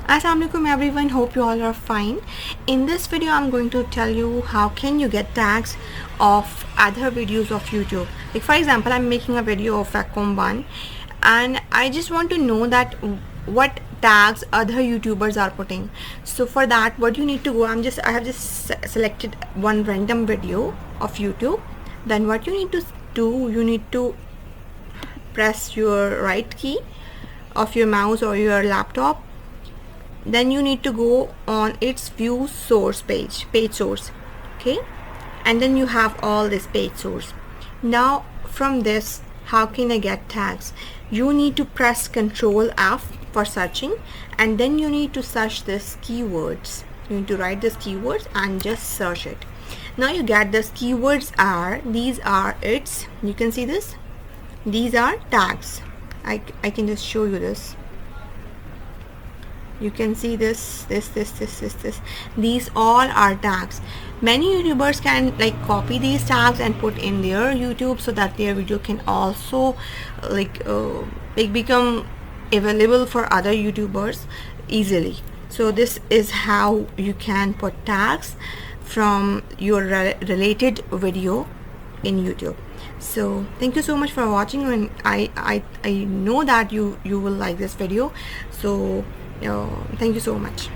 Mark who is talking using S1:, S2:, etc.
S1: Assalamualaikum everyone, hope you all are fine. In this video I'm going to tell you how can you get tags of other videos of YouTube. Like for example, I'm making a video of vacuum one and I just want to know that what tags other YouTubers are putting. So for that, what you need to go, I have just selected one random video of YouTube. Then what you need to do, you need to press your right key of your mouse or your laptop. Then you need to go on its view source page source, okay, and then you have all this page source. Now from this, how can I get tags? You need to press Ctrl F for searching, and then you need to search this keywords. You need to write this keywords and just search it. Now you get this keywords are, these are its, you can see this, these are tags. I can just show you this. You can see this, these all are tags. Many YouTubers can like copy these tags and put in their YouTube so that their video can also like become available for other YouTubers easily. So this is how you can put tags from your related video in YouTube. So thank you so much for watching, and I know that you will like this video. So thank you so much.